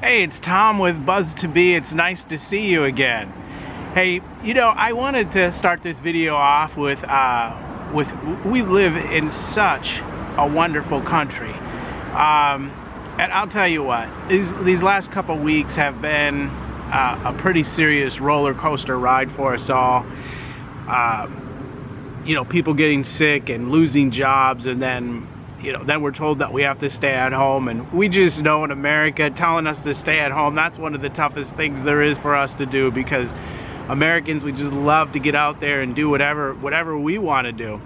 Hey, it's Tom with Buzz to Be. It's nice to see you again. Hey, I wanted to start this video off with we live in such a wonderful country. And I'll tell you what, these last couple weeks have been a pretty serious roller coaster ride for us all. People getting sick and losing jobs, and then we're told that we have to stay at home, and we just know in America, telling us to stay at home, that's one of the toughest things there is for us to do, because Americans, we just love to get out there and do whatever we want to do.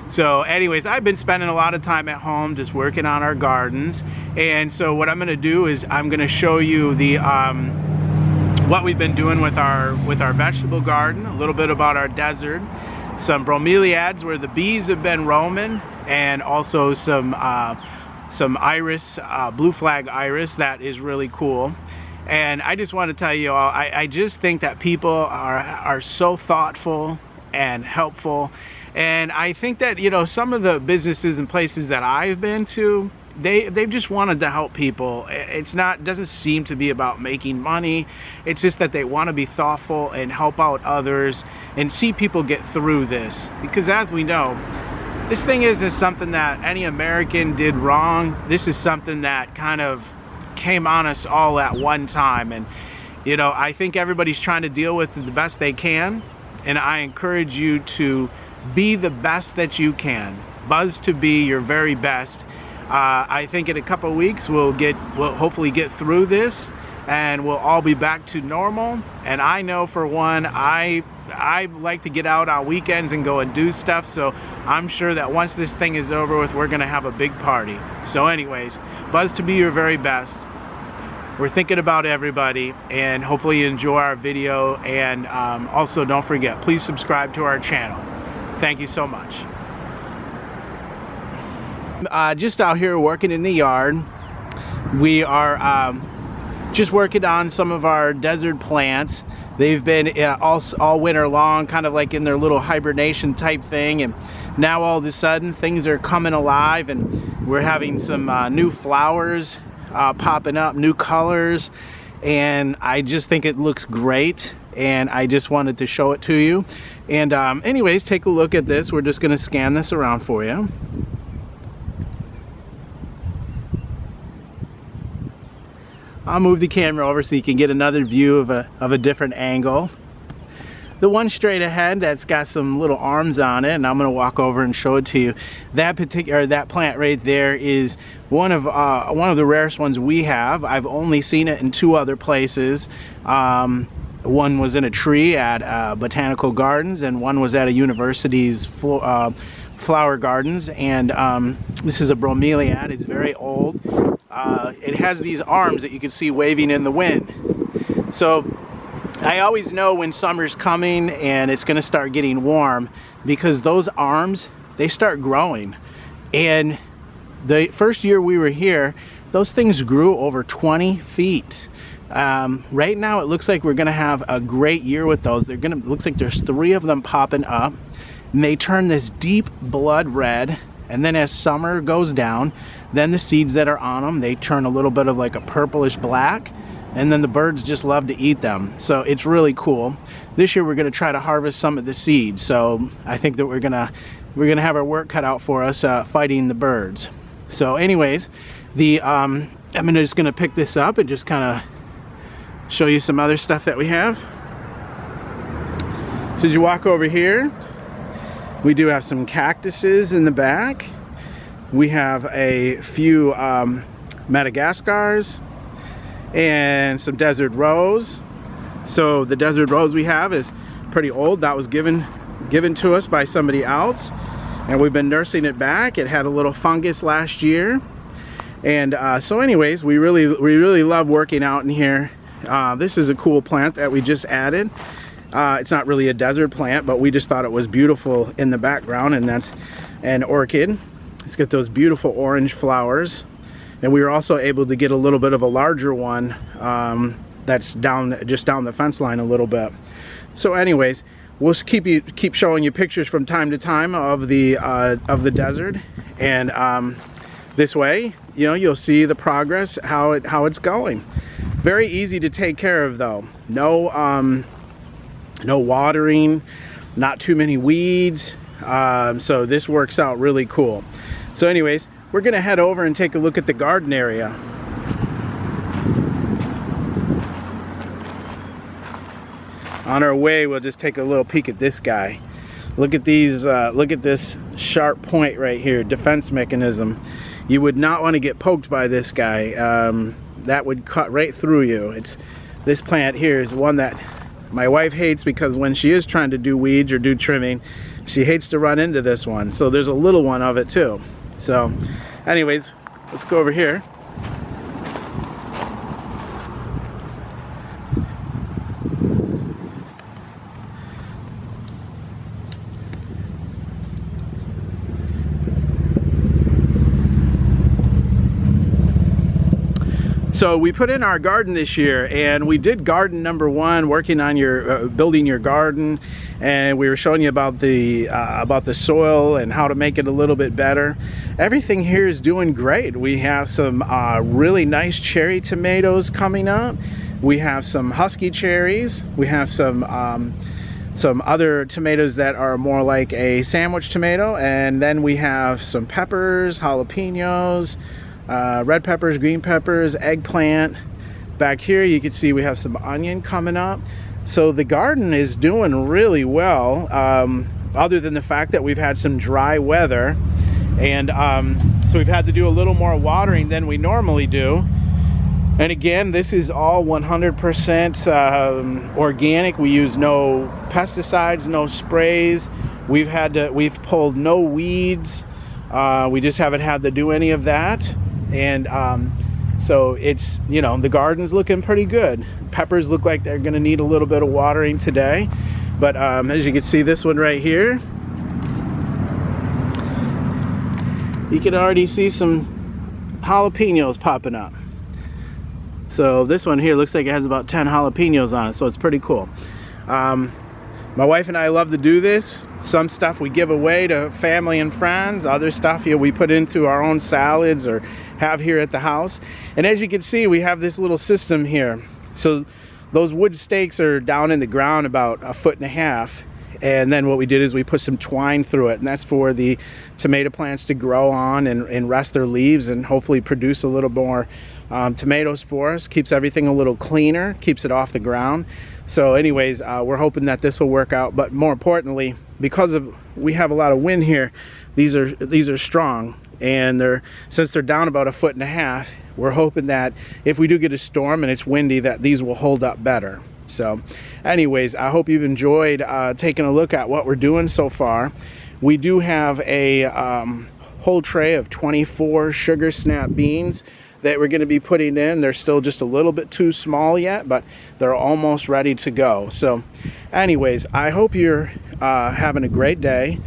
So anyways, I've been spending a lot of time at home just working on our gardens, and so what I'm going to do is I'm going to show you the what we've been doing with our vegetable garden, a little bit about our desert, some bromeliads where the bees have been roaming, and also some iris, blue flag iris that is really cool. And I just want to tell you all, I just think that people are so thoughtful and helpful, and I think that some of the businesses and places that I've been to, they've just wanted to help people. Doesn't seem to be about making money. It's just that they want to be thoughtful and help out others and see people get through this, because as we know, this thing isn't something that any American did wrong. This is something that kind of came on us all at one time, and I think everybody's trying to deal with it the best they can, and I encourage you to be the best that you can. Buzz to be your very best. I think in a couple of weeks we'll hopefully get through this, and we'll all be back to normal. And I know for one, I like to get out on weekends and go and do stuff, so I'm sure that once this thing is over with, we're gonna have a big party. So anyways, Buzz to be your very best. We're thinking about everybody, and hopefully you enjoy our video, and also don't forget, please subscribe to our channel. Thank you so much. Just out here working in the yard. We are just working on some of our desert plants. They've been all winter long, kind of like in their little hibernation type thing, and now all of a sudden things are coming alive, and we're having some new flowers popping up, new colors, and I just think it looks great, and I just wanted to show it to you. And anyways, take a look at this. We're just going to scan this around for you. I'll move the camera over so you can get another view of a different angle. The one straight ahead that's got some little arms on it, and I'm going to walk over and show it to you. That plant right there is one of the rarest ones we have. I've only seen it in 2 other places. One was in a tree at Botanical Gardens, and one was at a university's flower gardens. And this is a bromeliad. It's very old. It has these arms that you can see waving in the wind. So I always know when summer's coming and it's going to start getting warm, because those arms, they start growing. And the first year we were here, those things grew over 20 feet. Right now it looks like we're going to have a great year with those. Looks like there's 3 of them popping up, and they turn this deep blood red. And then as summer goes down, then the seeds that are on them, they turn a little bit of like a purplish black, and then the birds just love to eat them. So it's really cool. This year we're going to try to harvest some of the seeds, so I think that we're gonna have our work cut out for us fighting the birds. So anyways, I'm just gonna pick this up and just kind of show you some other stuff that we have. So as you walk over here, we do have some cactuses in the back. We have a few Madagascars and some desert rose. So the desert rose we have is pretty old. That was given to us by somebody else, and we've been nursing it back. It had a little fungus last year, and so anyways, we really love working out in here. This is a cool plant that we just added. It's not really a desert plant, but we just thought it was beautiful in the background, and that's an orchid. It's got those beautiful orange flowers, and we were also able to get a little bit of a larger one that's just down the fence line a little bit. So anyways, we'll keep showing you pictures from time to time of the desert, and this way, you'll see the progress, how it's going. Very easy to take care of though. No watering, not too many weeds. So this works out really cool. So anyways, we're gonna head over and take a look at the garden area. On our way, we'll just take a little peek at this guy. Look at these, look at this sharp point right here, defense mechanism. You would not want to get poked by this guy. That would cut right through you. This plant here is one that my wife hates because when she is trying to do weeds or do trimming, she hates to run into this one. So there's a little one of it too. So anyways, let's go over here. So we put in our garden this year, and we did garden number 1, working on your building your garden, and we were showing you about the soil and how to make it a little bit better. Everything here is doing great. We have some really nice cherry tomatoes coming up. We have some husky cherries. We have some other tomatoes that are more like a sandwich tomato, and then we have some peppers, jalapenos, red peppers, green peppers, eggplant. Back here you can see we have some onion coming up. So the garden is doing really well, other than the fact that we've had some dry weather, and so we've had to do a little more watering than we normally do. And again, this is all 100% organic. We use no pesticides, no sprays. We've pulled no weeds. We just haven't had to do any of that. And so it's, you know, the garden's looking pretty good. Peppers look like they're gonna need a little bit of watering today, but as you can see, this one right here, you can already see some jalapenos popping up. So this one here looks like it has about 10 jalapenos on it, so it's pretty cool. My wife and I love to do this. Some stuff we give away to family and friends. Other stuff here we put into our own salads or have here at the house. And as you can see, we have this little system here. So those wood stakes are down in the ground about 1.5 feet. And then what we did is we put some twine through it, and that's for the tomato plants to grow on and rest their leaves and hopefully produce a little more tomatoes for us. Keeps everything a little cleaner, keeps it off the ground. So anyways, we're hoping that this will work out, but more importantly, because we have a lot of wind here, these are strong, and since they're down about 1.5 feet, we're hoping that if we do get a storm and it's windy, that these will hold up better. So anyways, I hope you've enjoyed taking a look at what we're doing so far. We do have a whole tray of 24 sugar snap beans that we're going to be putting in. They're still just a little bit too small yet, but they're almost ready to go. So anyways, I hope you're having a great day.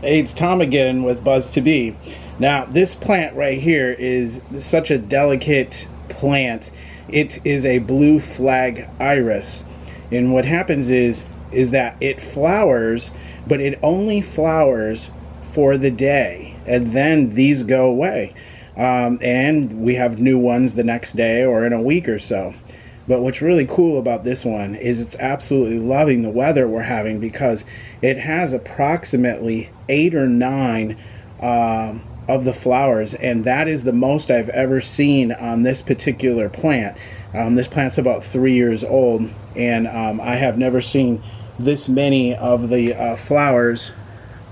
Hey, it's Tom again with Buzz to Be. Now, this plant right here is such a delicate plant. It is a blue flag iris, and what happens is that it flowers, but it only flowers for the day, and then these go away, and we have new ones the next day or in a week or so. But what's really cool about this one is it's absolutely loving the weather we're having, because it has approximately 8 or 9 of the flowers, and that is the most I've ever seen on this particular plant. This plant's about 3 years old, and I have never seen this many of the flowers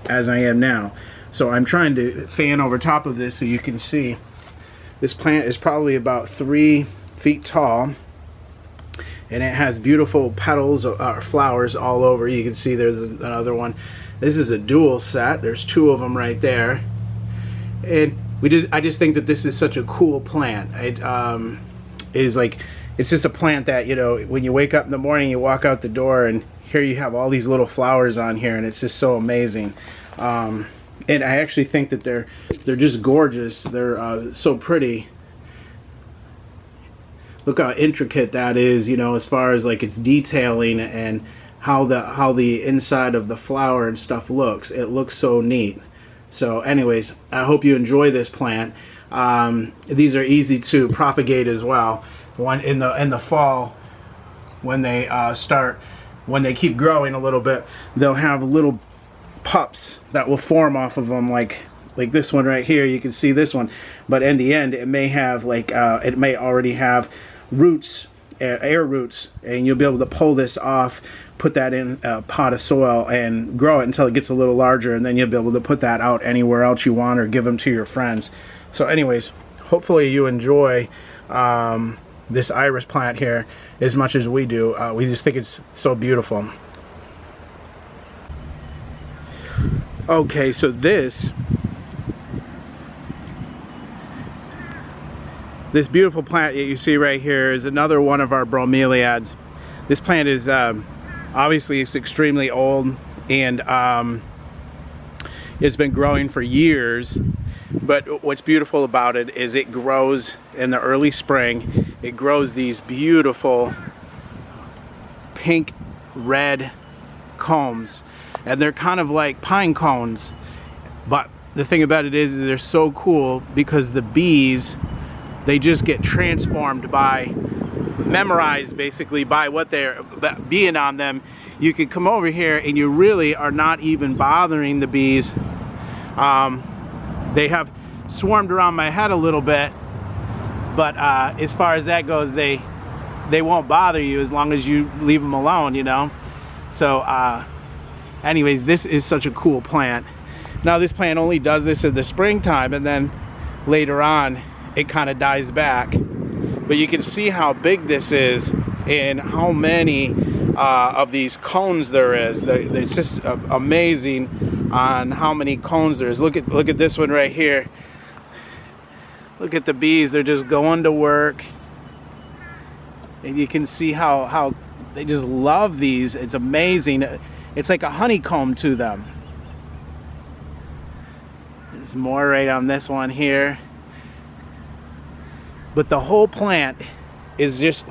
as I am now. So I'm trying to fan over top of this so you can see. This plant is probably about 3 feet tall, and it has beautiful petals or flowers all over. You can see there's another one. This is a dual set. There's 2 of them right there, and I just think that this is such a cool plant. It is like, it's just a plant that, you know, when you wake up in the morning, you walk out the door, and here you have all these little flowers on here, and it's just so amazing. And I actually think that they're just gorgeous. They're so pretty. Look how intricate that is, you know, as far as like its detailing and how the inside of the flower and stuff looks. It looks so neat. So anyways, I hope you enjoy this plant. These are easy to propagate as well. One in the fall, when they when they keep growing a little bit, they'll have little pups that will form off of them, like this one right here. You can see this one, but in the end, it may have like it may already have roots, air roots, and you'll be able to pull this off, put that in a pot of soil and grow it until it gets a little larger, and then you'll be able to put that out anywhere else you want or give them to your friends. So anyways, hopefully you enjoy this iris plant here as much as we do. We just think it's so beautiful. Okay, so this beautiful plant that you see right here is another one of our bromeliads. This plant is obviously it's extremely old, and it's been growing for years. But what's beautiful about it is it grows in the early spring. It grows these beautiful pink red combs, and they're kind of like pine cones. But the thing about it is they're so cool because the bees, they just get transformed by, memorized basically by what they're being on them. You can come over here and you really are not even bothering the bees. They have swarmed around my head a little bit, but as far as that goes, they won't bother you as long as you leave them alone, you know. So anyways, this is such a cool plant. Now this plant only does this in the springtime, and then later on it kind of dies back. But you can see how big this is and how many of these cones there is. It's just amazing on how many cones there is. Look at this one right here. Look at the bees, they're just going to work. And you can see how they just love these. It's amazing. It's like a honeycomb to them. There's more right on this one here. But the whole plant is just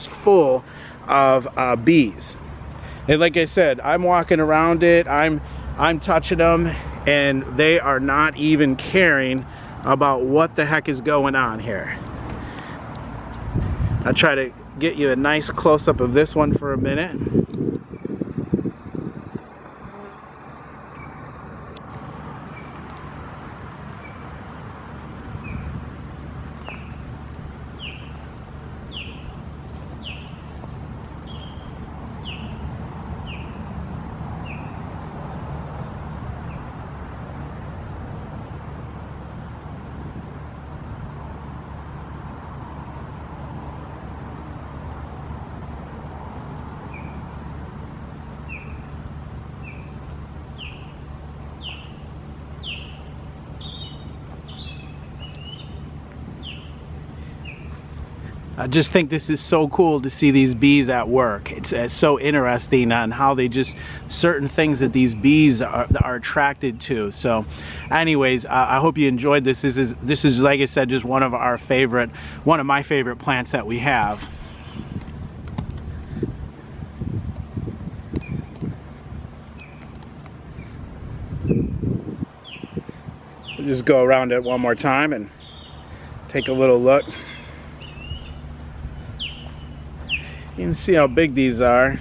full of bees. And like I said, I'm walking around it, I'm touching them, and they are not even caring about what the heck is going on here. I'll try to get you a nice close-up of this one for a minute. I just think this is so cool to see these bees at work. It's so interesting on how they just, certain things that these bees are attracted to. So anyways, I hope you enjoyed this. This is like I said, just one of my favorite plants that we have. We'll just go around it one more time and take a little look. You can see how big these are.